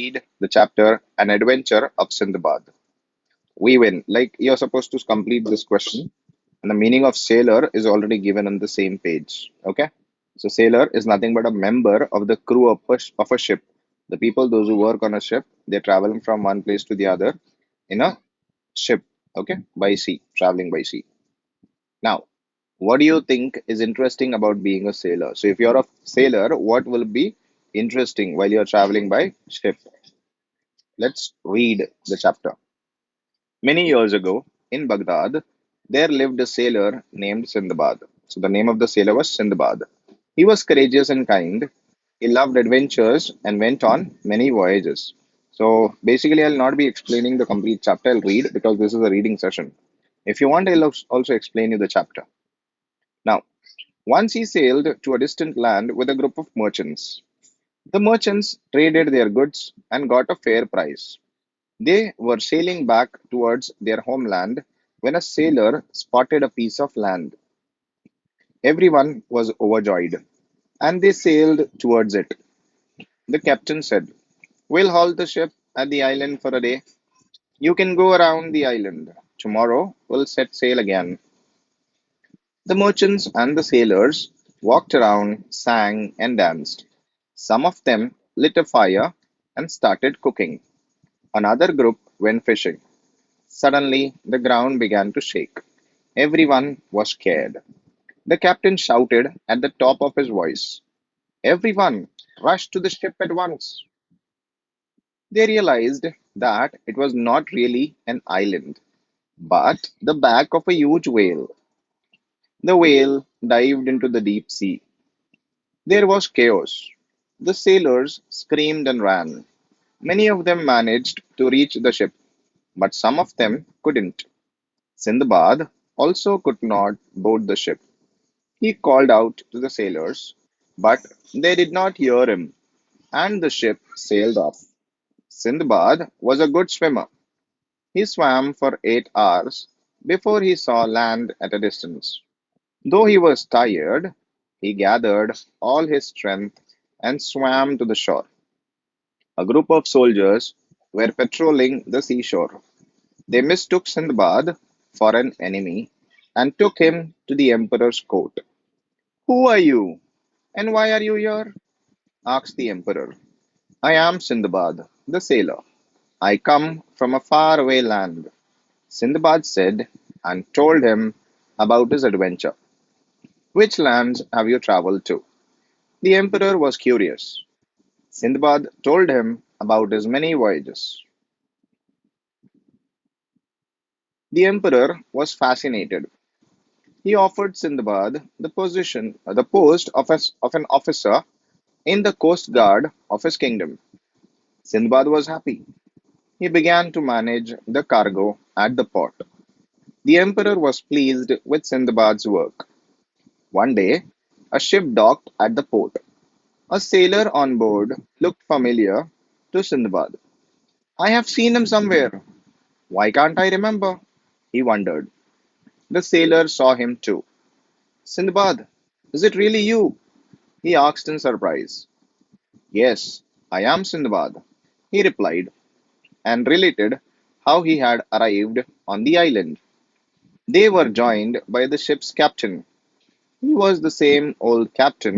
read the chapter An Adventure of Sindbad. We win. Like you're supposed to complete this question, and the meaning of sailor is already given on the same page. Okay, so sailor is nothing but a member of the crew of a ship. The people, those who work on a ship, they're traveling from one place to the other in a ship. Okay, by sea, traveling by sea. Now, what do you think is interesting about being a sailor? So, if you're a sailor, what will be interesting while you're traveling by ship? Let's read the chapter. Many years ago, in Baghdad, there lived a sailor named Sindbad. So, the name of the sailor was Sindbad. He was courageous and kind. He loved adventures and went on many voyages. So, basically, I'll not be explaining the complete chapter. I'll read because this is a reading session. If you want, I'll also explain you the chapter. Now, once he sailed to a distant land with a group of merchants. The merchants traded their goods and got a fair price. They were sailing back towards their homeland when a sailor spotted a piece of land. Everyone was overjoyed, and they sailed towards it. The captain said, "We'll halt the ship at the island for a day. You can go around the island. Tomorrow we'll set sail again." The merchants and the sailors walked around, sang, and danced. Some of them lit a fire and started cooking. Another group went fishing. Suddenly, the ground began to shake. Everyone was scared. The captain shouted at the top of his voice, "Everyone, rush to the ship at once." They realized that it was not really an island, but the back of a huge whale. The whale dived into the deep sea. There was chaos. The sailors screamed and ran. Many of them managed to reach the ship, but some of them couldn't. Sindbad also could not board the ship. He called out to the sailors, but they did not hear him, and the ship sailed off. Sindbad was a good swimmer. He swam for 8 hours before he saw land at a distance. Though he was tired, he gathered all his strength and swam to the shore. A group of soldiers were patrolling the seashore. They mistook Sindbad for an enemy and took him to the emperor's court. "Who are you, and why are you here?" asked the emperor. "I am Sindbad, the sailor. I come from a faraway land." Sindbad said and told him about his adventure. "Which lands have you traveled to?" The emperor was curious. Sindbad told him about his many voyages. The emperor was fascinated. He offered Sindbad the post of an officer in the coast guard of his kingdom. Sindbad was happy. He began to manage the cargo at the port. The emperor was pleased with Sindbad's work. One day, a ship docked at the port. A sailor on board looked familiar to Sindbad. "I have seen him somewhere. Why can't I remember?" he wondered. The sailor saw him too. "Sindbad, is it really you?" he asked in surprise. "Yes, I am Sindbad," he replied, and related how he had arrived on the island. They were joined by the ship's captain. He was the same old captain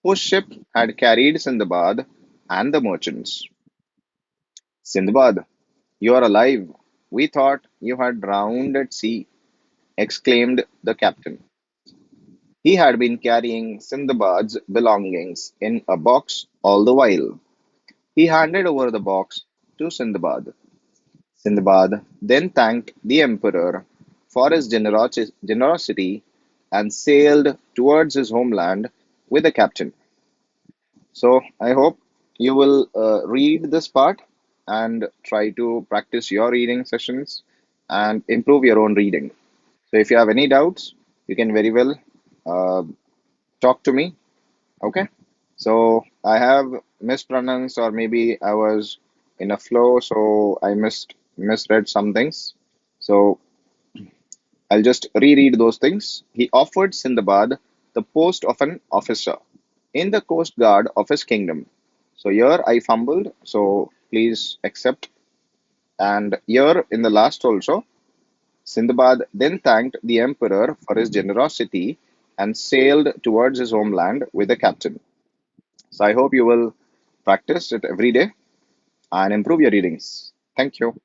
whose ship had carried Sindbad and the merchants. "Sindbad, you are alive. We thought you had drowned at sea," exclaimed the captain. He had been carrying Sindbad's belongings in a box all the while. He handed over the box to Sindbad. Sindbad then thanked the emperor for his generosity and sailed towards his homeland with the captain. So I hope you will read this part and try to practice your reading sessions and improve your own reading. So if you have any doubts, you can very well uh, talk to me. Okay. So I have mispronounced, or maybe I was in a flow, so I misread some things. So I'll just reread those things. He offered Sindbad the post of an officer in the coast guard of his kingdom. So here I fumbled. So Please accept. And here in the last also, Sindbad then thanked the emperor for his generosity and sailed towards his homeland with a captain. So I hope you will practice it every day and improve your readings. Thank you.